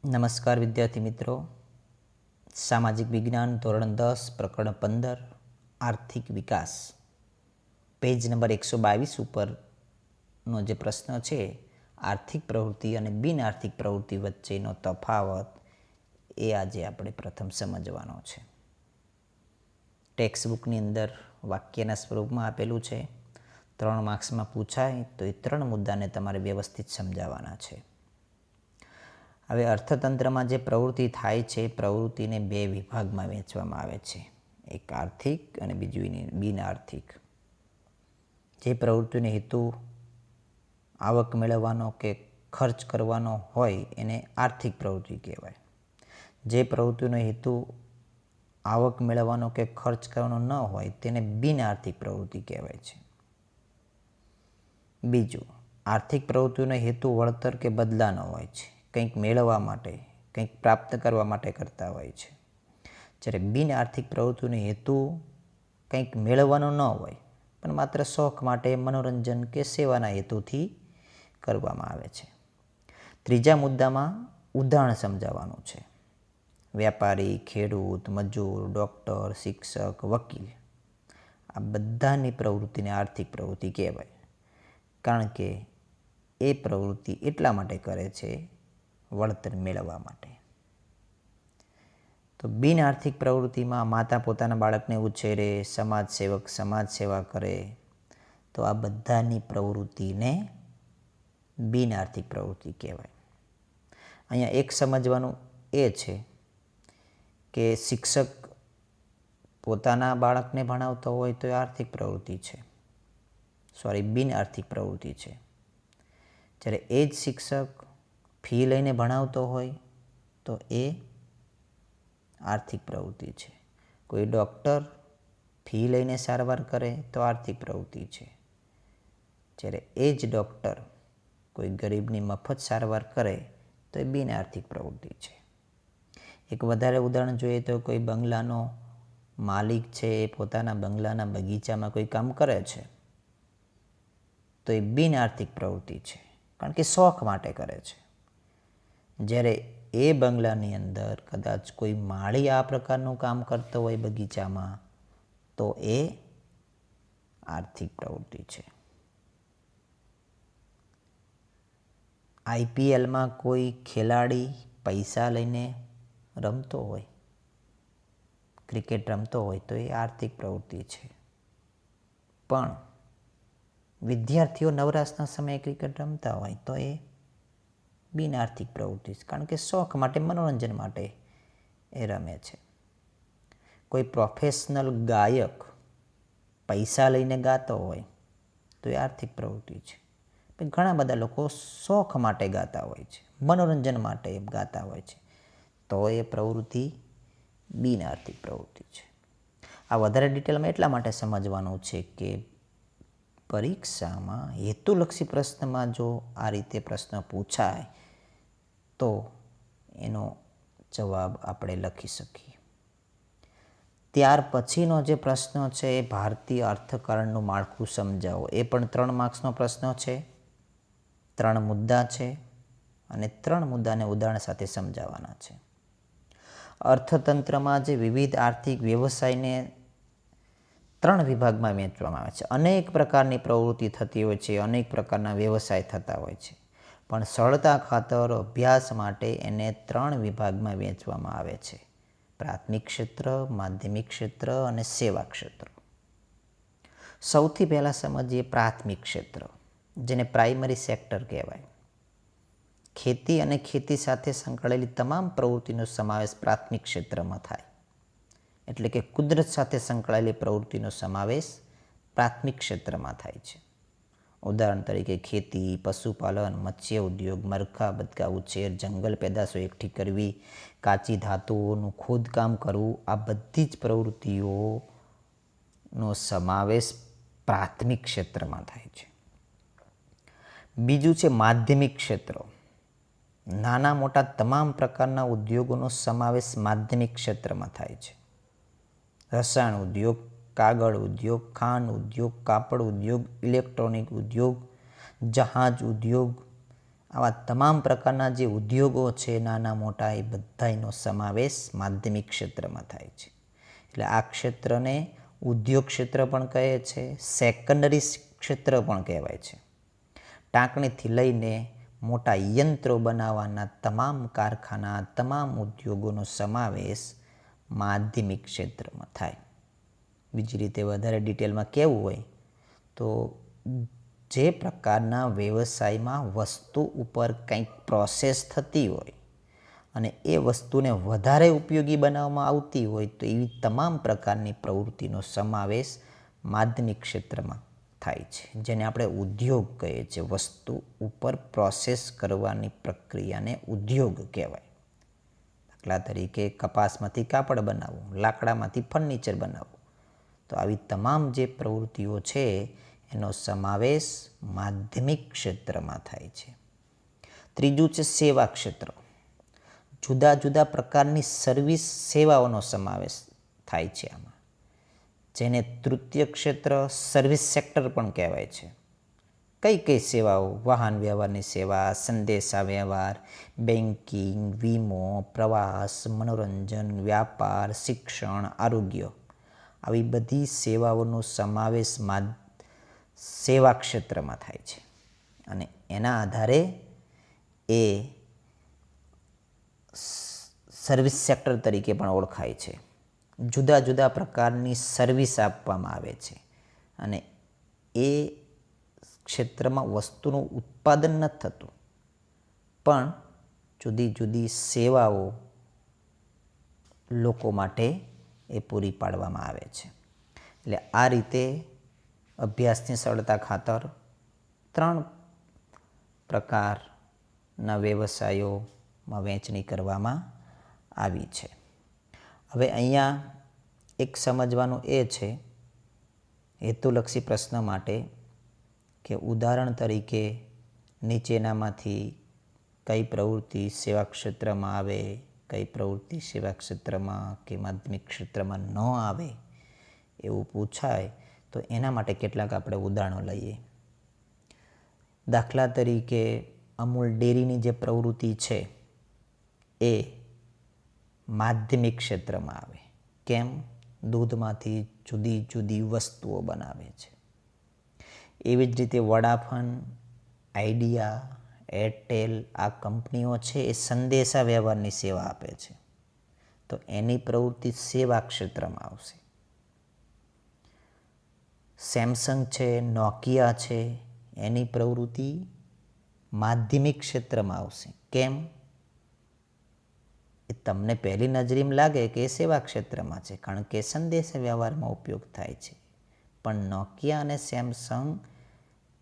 નમસ્કાર વિદ્યાર્થી મિત્રો, સામાજિક વિજ્ઞાન ધોરણ 10 પ્રકરણ 15 આર્થિક વિકાસ પેજ નંબર 122 ઉપરનો જે પ્રશ્ન છે, આર્થિક પ્રવૃત્તિ અને બિન આર્થિક પ્રવૃત્તિ વચ્ચેનો તફાવત એ આજે આપણે પ્રથમ સમજવાનો છે. ટેક્સ્ટબુકની અંદર વાક્યના સ્વરૂપમાં આપેલું છે. 3 માર્ક્સમાં પૂછાય તો એ 3 મુદ્દાને તમારે વ્યવસ્થિત સમજાવવાના છે. હવે અર્થતંત્રમાં જે પ્રવૃત્તિ થાય છે, પ્રવૃત્તિને 2 વિભાગમાં વહેંચવામાં આવે છે, એક આર્થિક અને બીજું બિન આર્થિક. જે પ્રવૃત્તિનો હેતુ આવક મેળવવાનો કે ખર્ચ કરવાનો હોય એને આર્થિક પ્રવૃત્તિ કહેવાય. જે પ્રવૃત્તિનો હેતુ આવક મેળવવાનો કે ખર્ચ કરવાનો ન હોય તેને બિન આર્થિક પ્રવૃત્તિ કહેવાય છે. બીજું, આર્થિક પ્રવૃત્તિનો હેતુ વળતર કે બદલાનો હોય છે, કંઈક મેળવવા માટે, કંઈક પ્રાપ્ત કરવા માટે કરતા હોય છે. જ્યારે બિન આર્થિક પ્રવૃત્તિનો હેતુ કંઈક મેળવવાનો ન હોય પણ માત્ર શોખ માટે, મનોરંજન કે સેવાના હેતુથી કરવામાં આવે છે. ત્રીજા મુદ્દામાં ઉદાહરણ સમજાવવાનું છે. વેપારી, ખેડૂત, મજૂર, ડૉક્ટર, શિક્ષક, વકીલ આ બધાની પ્રવૃત્તિને આર્થિક પ્રવૃત્તિ કહેવાય, કારણ કે એ પ્રવૃત્તિ એટલા માટે કરે છે, વળતર મેળવવા માટે. તો બિન આર્થિક પ્રવૃત્તિમાં માતા પોતાના બાળકને ઉછેરે, સમાજ સેવક સમાજ સેવા કરે, તો આ બધાની પ્રવૃત્તિને બિન આર્થિક પ્રવૃત્તિ કહેવાય. અહીંયા એક સમજવાનું એ છે કે શિક્ષક પોતાના બાળકને ભણાવતો હોય તો એ આર્થિક પ્રવૃત્તિ છે, બિન આર્થિક પ્રવૃત્તિ છે. જ્યારે એ જ શિક્ષક ફી લઈને ભણાવતો હોય તો એ આર્થિક પ્રવૃત્તિ છે. કોઈ ડૉક્ટર ફી લઈને સારવાર કરે તો આર્થિક પ્રવૃત્તિ છે. જ્યારે એ જ ડૉક્ટર કોઈ ગરીબની મફત સારવાર કરે તો એ બિન આર્થિક પ્રવૃત્તિ છે. એક વધારે ઉદાહરણ જોઈએ તો કોઈ બંગલાનો માલિક છે, એ પોતાના બંગલાના બગીચામાં કોઈ કામ કરે છે તો એ બિન આર્થિક પ્રવૃત્તિ છે, કારણ કે શોખ માટે કરે છે. જ્યારે એ બંગલાની અંદર કદાચ કોઈ માળી આ પ્રકારનું કામ કરતો હોય બગીચામાં તો એ આર્થિક પ્રવૃત્તિ છે. IPLમાં કોઈ ખેલાડી પૈસા લઈને રમતો હોય, ક્રિકેટ રમતો હોય તો એ આર્થિક પ્રવૃત્તિ છે. પણ વિદ્યાર્થીઓ નવરાશના સમયે ક્રિકેટ રમતા હોય તો એ બિન આર્થિક પ્રવૃત્તિ છે, કારણ કે શોખ માટે, મનોરંજન માટે એ રમે છે. કોઈ પ્રોફેશનલ ગાયક પૈસા લઈને ગાતો હોય તો એ આર્થિક પ્રવૃત્તિ છે. પણ ઘણા બધા લોકો શોખ માટે ગાતા હોય છે, મનોરંજન માટે ગાતા હોય છે, તો એ પ્રવૃત્તિ બિન આર્થિક પ્રવૃત્તિ છે. આ વધારે ડિટેલમાં એટલા માટે સમજવાનું છે કે પરીક્ષામાં હેતુલક્ષી પ્રશ્નમાં જો આ રીતે પ્રશ્ન પૂછાય તો એનો જવાબ આપણે લખી શકીએ. ત્યાર પછીનો જે પ્રશ્ન છે એ ભારતીય અર્થકારણનું માળખું સમજાવો. એ પણ 3 માર્ક્સનો પ્રશ્ન છે. 3 મુદ્દા છે અને 3 મુદ્દાને ઉદાહરણ સાથે સમજાવવાના છે. અર્થતંત્રમાં જે વિવિધ આર્થિક વ્યવસાયને 3 વિભાગમાં વહેંચવામાં આવે છે. અનેક પ્રકારની પ્રવૃત્તિ થતી હોય છે, અનેક પ્રકારના વ્યવસાય થતા હોય છે, પણ સરળતા ખાતર અભ્યાસ માટે એને 3 વિભાગમાં વહેંચવામાં આવે છે: પ્રાથમિક ક્ષેત્ર, માધ્યમિક ક્ષેત્ર અને સેવા ક્ષેત્ર. સૌથી પહેલાં સમજીએ પ્રાથમિક ક્ષેત્ર, જેને પ્રાઇમરી સેક્ટર કહેવાય. ખેતી અને ખેતી સાથે સંકળાયેલી તમામ પ્રવૃત્તિનો સમાવેશ પ્રાથમિક ક્ષેત્રમાં થાય. એટલે કે કુદરત સાથે સંકળાયેલી પ્રવૃત્તિનો સમાવેશ પ્રાથમિક ક્ષેત્રમાં થાય છે. ઉદાહરણ તરીકે ખેતી, પશુપાલન, મત્સ્ય ઉદ્યોગ, મરઘા બતકા ઉછેર, જંગલ પેદાશો એકઠી કરવી, કાચી ધાતુઓનું ખોદકામ કરવું, આ બધી જ પ્રવૃત્તિઓનો સમાવેશ પ્રાથમિક ક્ષેત્રમાં થાય છે. બીજું છે માધ્યમિક ક્ષેત્ર. નાના મોટા તમામ પ્રકારના ઉદ્યોગોનો સમાવેશ માધ્યમિક ક્ષેત્રમાં થાય છે. રસાયણ ઉદ્યોગ, કાગળ ઉદ્યોગ, ખાંડ ઉદ્યોગ, કાપડ ઉદ્યોગ, ઇલેક્ટ્રોનિક ઉદ્યોગ, જહાજ ઉદ્યોગ, આવા તમામ પ્રકારના જે ઉદ્યોગો છે નાના મોટા એ બધાનો સમાવેશ માધ્યમિક ક્ષેત્રમાં થાય છે. એટલે આ ક્ષેત્રને ઉદ્યોગ ક્ષેત્ર પણ કહે છે, સેકન્ડરી ક્ષેત્ર પણ કહેવાય છે. ટાંકણીથી લઈને મોટા યંત્રો બનાવવાના તમામ કારખાના, તમામ ઉદ્યોગોનો સમાવેશ માધ્યમિક ક્ષેત્રમાં થાય. બીજી રીતે વધારે ડિટેલમાં કહેવું હોય તો જે પ્રકારના વ્યવસાયમાં વસ્તુ ઉપર કંઈક પ્રોસેસ થતી હોય અને એ વસ્તુને વધારે ઉપયોગી બનાવવામાં આવતી હોય તો એવી તમામ પ્રકારની પ્રવૃત્તિનો સમાવેશ માધ્યમિક ક્ષેત્રમાં થાય છે, જેને આપણે ઉદ્યોગ કહીએ છીએ. વસ્તુ ઉપર પ્રોસેસ કરવાની પ્રક્રિયાને ઉદ્યોગ કહેવાય. દાખલા તરીકે કપાસમાંથી કાપડ બનાવવું, લાકડામાંથી ફર્નિચર બનાવવું, તો આવી તમામ જે પ્રવૃત્તિઓ છે એનો સમાવેશ માધ્યમિક ક્ષેત્રમાં થાય છે. ત્રીજું છે સેવા ક્ષેત્ર. જુદા જુદા પ્રકારની સર્વિસ સેવાઓનો સમાવેશ થાય છે આમાં, જેને તૃતીય ક્ષેત્ર, સર્વિસ સેક્ટર પણ કહેવાય છે. કઈ કઈ સેવાઓ? વાહન વ્યવહારની સેવા, સંદેશા વ્યવહાર, બેન્કિંગ, વીમો, પ્રવાસ, મનોરંજન, વ્યાપાર, શિક્ષણ, આરોગ્ય, આવી બધી સેવાઓનો સમાવેશ સેવા ક્ષેત્રમાં થાય છે અને એના આધારે એ સર્વિસ સેક્ટર તરીકે પણ ઓળખાય છે. જુદા જુદા પ્રકારની સર્વિસ આપવામાં આવે છે અને એ ક્ષેત્રમાં વસ્તુનું ઉત્પાદન નથી થતું, પણ જુદી જુદી સેવાઓ લોકો માટે એ પૂરી પાડવામાં આવે છે. એટલે આ રીતે અભ્યાસની સરળતા ખાતર 3 પ્રકારના વ્યવસાયોમાં વહેંચણી કરવામાં આવી છે. હવે અહીંયા એક સમજવાનું એ છે હેતુલક્ષી પ્રશ્ન માટે કે ઉદાહરણ તરીકે નીચેનામાંથી કઈ પ્રવૃત્તિ સેવા ક્ષેત્રમાં આવે, કઈ પ્રવૃત્તિ સેવા ક્ષેત્રમાં કે માધ્યમિક ક્ષેત્રમાં ન આવે એવું પૂછાય તો એના માટે કેટલાક આપણે ઉદાહરણો લઈએ. દાખલા તરીકે અમૂલ ડેરીની જે પ્રવૃત્તિ છે એ માધ્યમિક ક્ષેત્રમાં આવે. કેમ? દૂધમાંથી જુદી જુદી વસ્તુઓ બનાવે છે. એવી જ રીતે વોડાફોન, આઈડિયા, એરટેલ, આ કંપનીઓ છે એ સંદેશા વ્યવહારની સેવા આપે છે, તો એની પ્રવૃત્તિ સેવા ક્ષેત્રમાં આવશે. સેમસંગ છે, નોકિયા છે, એની પ્રવૃત્તિ માધ્યમિક ક્ષેત્રમાં આવશે. કેમ? એ તમને પહેલી નજરે લાગે કે એ સેવા ક્ષેત્રમાં છે, કારણ કે સંદેશા વ્યવહારમાં ઉપયોગ થાય છે. પણ નોકિયા અને સેમસંગ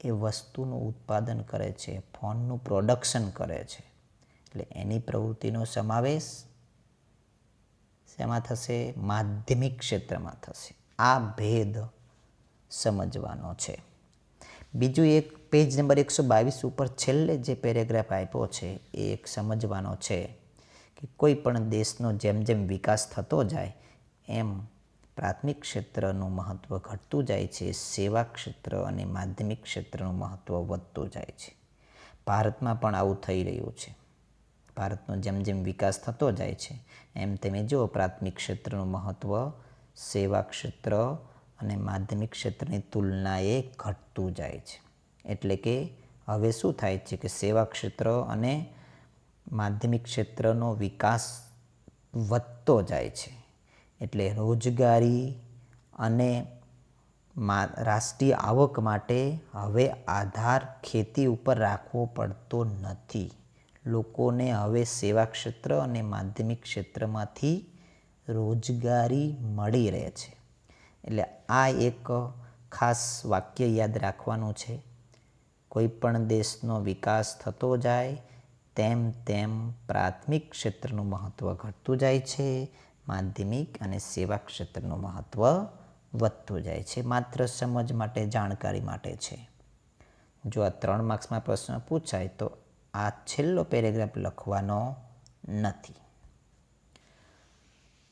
એ વસ્તુનું ઉત્પાદન કરે છે, ફોનનું પ્રોડક્શન કરે છે, એટલે એની પ્રવૃત્તિનો સમાવેશ શેમાં થશે? માધ્યમિક ક્ષેત્રમાં થશે. આ ભેદ સમજવાનો છે. બીજું એક પેજ નંબર 122 ઉપર છેલ્લે જે પેરેગ્રાફ આપ્યો છે એ એક સમજવાનો છે કે કોઈ પણ દેશનો જેમ જેમ વિકાસ થતો જાય એમ પ્રાથમિક ક્ષેત્રનું મહત્ત્વ ઘટતું જાય છે, સેવા ક્ષેત્ર અને માધ્યમિક ક્ષેત્રનું મહત્ત્વ વધતું જાય છે. ભારતમાં પણ આવું થઈ રહ્યું છે. ભારતનો જેમ જેમ વિકાસ થતો જાય છે એમ તમે જુઓ પ્રાથમિક ક્ષેત્રનું મહત્ત્વ સેવા ક્ષેત્ર અને માધ્યમિક ક્ષેત્રની તુલનાએ ઘટતું જાય છે. એટલે કે હવે શું થાય છે કે સેવા ક્ષેત્ર અને માધ્યમિક ક્ષેત્રનો વિકાસ વધતો જાય છે. એટલે રોજગારી અને રાષ્ટ્રીય આવક માટે હવે આધાર ખેતી ઉપર રાખવો પડતો નથી. લોકોને હવે સેવા ક્ષેત્ર અને માધ્યમિક ક્ષેત્રમાંથી રોજગારી મળી રહે છે. એટલે આ એક ખાસ વાક્ય યાદ રાખવાનું છે. કોઈ પણ દેશનો વિકાસ થતો જાય તેમ તેમ પ્રાથમિક ક્ષેત્રનું મહત્ત્વ ઘટતું જાય છે, માધ્યમિક અને સેવા ક્ષેત્રનું મહત્ત્વ વધતું જાય છે. માત્ર સમજ માટે, જાણકારી માટે છે. જો આ 3 માર્ક્સમાં પ્રશ્ન પૂછાય તો આ છેલ્લો પેરેગ્રાફ લખવાનો નથી.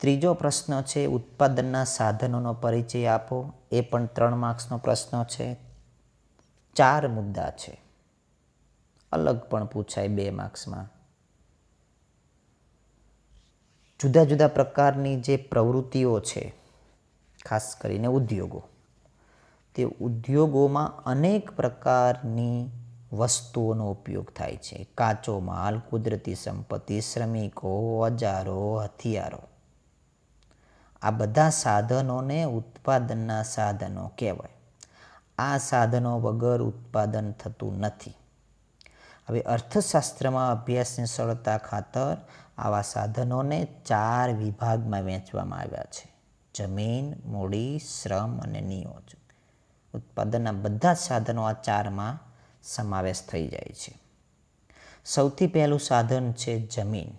ત્રીજો પ્રશ્ન છે ઉત્પાદનના સાધનોનો પરિચય આપો. એ પણ 3 માર્ક્સનો પ્રશ્ન છે. 4 મુદ્દા છે. અલગ પણ પૂછાય 2 માર્ક્સમાં. જુદા જુદા પ્રકારની જે પ્રવૃત્તિઓ છે, ખાસ કરીને ઉદ્યોગો, તે ઉદ્યોગોમાં અનેક પ્રકારની વસ્તુઓનો ઉપયોગ થાય છે. કાચો માલ, કુદરતી સંપત્તિ, શ્રમિકો, ઓજારો, હથિયારો, આ બધા સાધનોને ઉત્પાદનના સાધનો કહેવાય. આ સાધનો વગર ઉત્પાદન થતું નથી. હવે અર્થશાસ્ત્રમાં અભ્યાસની સરળતા ખાતર આવા સાધનોને 4 વિભાગમાં વહેંચવામાં આવ્યા છે: જમીન, મૂડી, શ્રમ અને નિયોજન. ઉત્પાદનના બધા સાધનો આ 4માં સમાવેશ થઈ જાય છે. સૌથી પહેલું સાધન છે જમીન.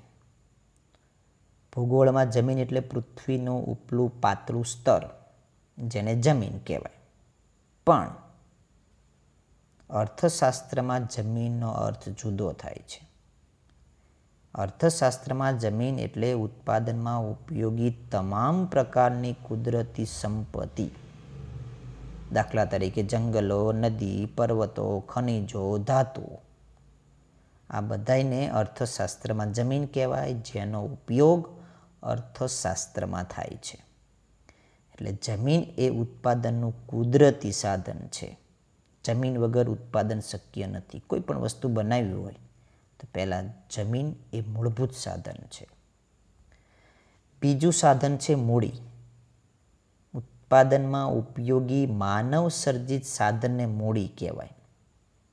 ભૂગોળમાં જમીન એટલે પૃથ્વીનું ઉપલું પાતળું સ્તર, જેને જમીન કહેવાય. પણ અર્થશાસ્ત્રમાં જમીનનો અર્થ જુદો થાય છે. અર્થશાસ્ત્રમાં જમીન એટલે ઉત્પાદનમાં ઉપયોગી તમામ પ્રકારની કુદરતી સંપત્તિ. દાખલા તરીકે જંગલો, નદી, પર્વતો, ખનિજો, ધાતુઓ, આ બધાને અર્થશાસ્ત્રમાં જમીન કહેવાય, જેનો ઉપયોગ અર્થશાસ્ત્રમાં થાય છે. એટલે જમીન એ ઉત્પાદનનું કુદરતી સાધન છે. જમીન વગર ઉત્પાદન શક્ય નથી. કોઈ પણ વસ્તુ બનાવવી હોય તો પહેલાં જમીન એ મૂળભૂત સાધન છે. બીજું સાધન છે મૂડી. ઉત્પાદનમાં ઉપયોગી માનવ સર્જિત સાધનને મૂડી કહેવાય.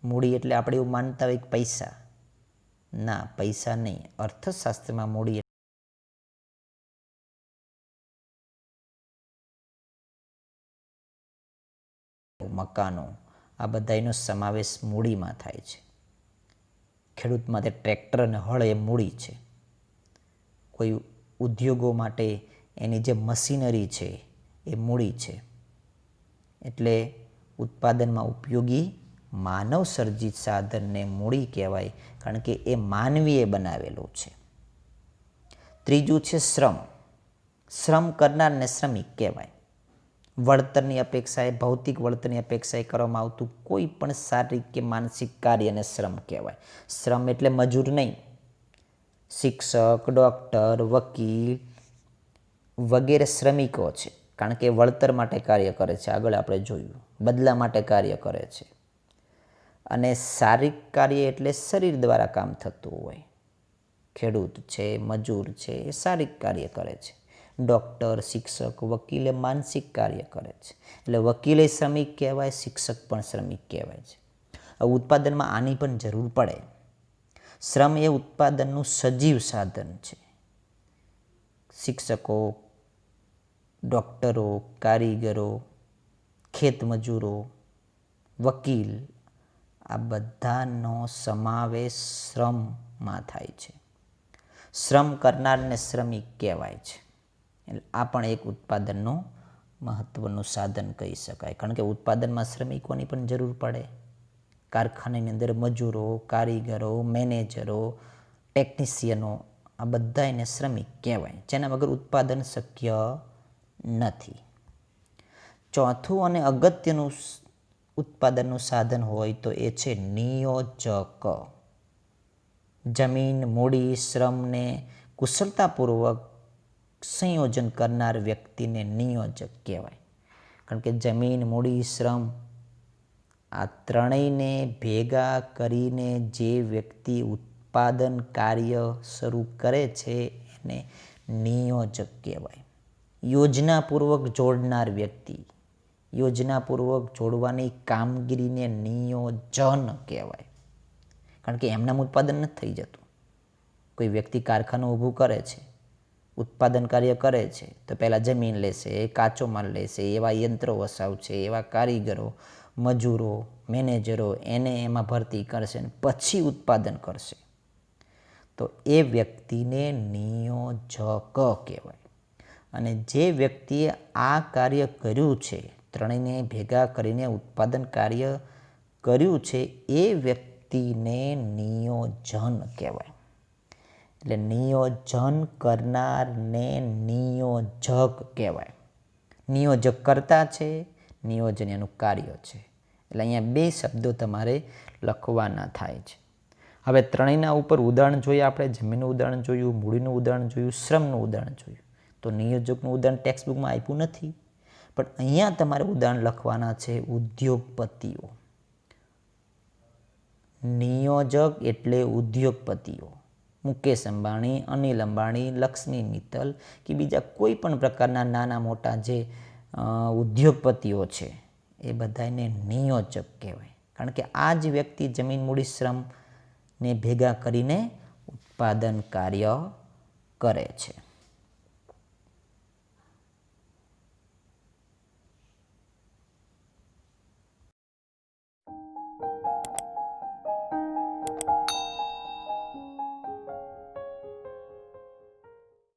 મૂડી એટલે આપણે એવું માનતા હોય કે પૈસા. ના, પૈસા નહીં. અર્થશાસ્ત્રમાં મૂડી મકાનો, આ બધાનો સમાવેશ મૂડીમાં થાય છે. ખેડૂત માટે ટ્રેક્ટર અને હળ એ મૂડી છે. કોઈ ઉદ્યોગો માટે એની જે મશીનરી છે એ મૂડી છે. એટલે ઉત્પાદનમાં ઉપયોગી માનવ સર્જિત સાધનને મૂડી કહેવાય, કારણ કે એ માનવીએ બનાવેલું છે. ત્રીજું છે શ્રમ. શ્રમ કરનારને શ્રમિક કહેવાય. વળતરની અપેક્ષાએ, ભૌતિક વળતરની અપેક્ષાએ કરવામાં આવતું કોઈ પણ શારીરિક કે માનસિક કાર્યને શ્રમ કહેવાય. શ્રમ એટલે મજૂર નહીં. શિક્ષક, ડૉક્ટર, વકીલ વગેરે શ્રમિકો છે, કારણ કે વળતર માટે કાર્ય કરે છે. આગળ આપણે જોયું, બદલા માટે કાર્ય કરે છે. અને શારીરિક કાર્ય એટલે શરીર દ્વારા કામ થતું હોય. ખેડૂત છે, મજૂર છે, એ શારીરિક કાર્ય કરે છે. ડૉક્ટર, શિક્ષક, વકીલે માનસિક કાર્ય કરે છે. એટલે વકીલે શ્રમિક કહેવાય, શિક્ષક પણ શ્રમિક કહેવાય છે. ઉત્પાદનમાં આની પણ જરૂર પડે. શ્રમ એ ઉત્પાદનનું સજીવ સાધન છે. શિક્ષકો, ડૉક્ટરો, કારીગરો, ખેતમજૂરો, વકીલ, આ બધાનો સમાવેશ શ્રમમાં થાય છે. શ્રમ કરનારને શ્રમિક કહેવાય છે. એટલે આ પણ એક ઉત્પાદનનું મહત્ત્વનું સાધન કહી શકાય, કારણ કે ઉત્પાદનમાં શ્રમિકોની પણ જરૂર પડે. કારખાનાની અંદર મજૂરો, કારીગરો, મેનેજરો, ટેકનિશિયનો, આ બધા એને શ્રમિક કહેવાય, જેના વગર ઉત્પાદન શક્ય નથી. ચોથું અને અગત્યનું ઉત્પાદનનું સાધન હોય તો એ છે નિયોજક. જમીન, મૂડી, શ્રમને કુશળતાપૂર્વક સંયોજન કરનાર વ્યક્તિને નિયોજક કહેવાય. કારણ કે જમીન, મૂડી, શ્રમ આ ત્રણેયને ભેગા કરીને જે વ્યક્તિ ઉત્પાદન કાર્ય શરૂ કરે છે એને નિયોજક કહેવાય. યોજનાપૂર્વક જોડનાર વ્યક્તિ, યોજનાપૂર્વક જોડવાની કામગીરીને નિયોજન કહેવાય. કારણ કે એમનામ ઉત્પાદન નથી થઈ જતું. કોઈ વ્યક્તિ કારખાનું ઊભું કરે છે, ઉત્પાદન કાર્ય કરે છે, તો પહેલાં જમીન લેશે, કાચો માલ લેશે, એવા યંત્રો વસાવશે, એવા કારીગરો, મજૂરો, મેનેજરો, એને એમાં ભરતી કરશે અને પછી ઉત્પાદન કરશે. તો એ વ્યક્તિને નિયોજક કહેવાય. અને જે વ્યક્તિએ આ કાર્ય કર્યું છે, ત્રણેયને ભેગા કરીને ઉત્પાદન કાર્ય કર્યું છે, એ વ્યક્તિને નિયોજન કહેવાય. એટલે નિયોજન કરનારને નિયોજક કહેવાય. નિયોજક કરતા છે, નિયોજન એનું કાર્ય છે. એટલે અહીંયા 2 શબ્દો તમારે લખવાના થાય છે. હવે ત્રણેયના ઉપર ઉદાહરણ જોઈએ આપણે. જમીનનું ઉદાહરણ જોયું, મૂડીનું ઉદાહરણ જોયું, શ્રમનું ઉદાહરણ જોયું. તો નિયોજકનું ઉદાહરણ ટેક્સ્ટ બુકમાં આપ્યું નથી, પણ અહીંયા તમારે ઉદાહરણ લખવાના છે ઉદ્યોગપતિઓ. નિયોજક એટલે ઉદ્યોગપતિઓ. મુકેશ અંબાણી, અનિલ અંબાણી, લક્ષ્મી મિત્તલ કે બીજા કોઈ પણ પ્રકારના નાના મોટા જે ઉદ્યોગપતિઓ છે એ બધાને નિયોજક કહેવાય. કારણ કે આ જ વ્યક્તિ જમીન, મૂડી, શ્રમને ભેગા કરીને ઉત્પાદન કાર્ય કરે છે.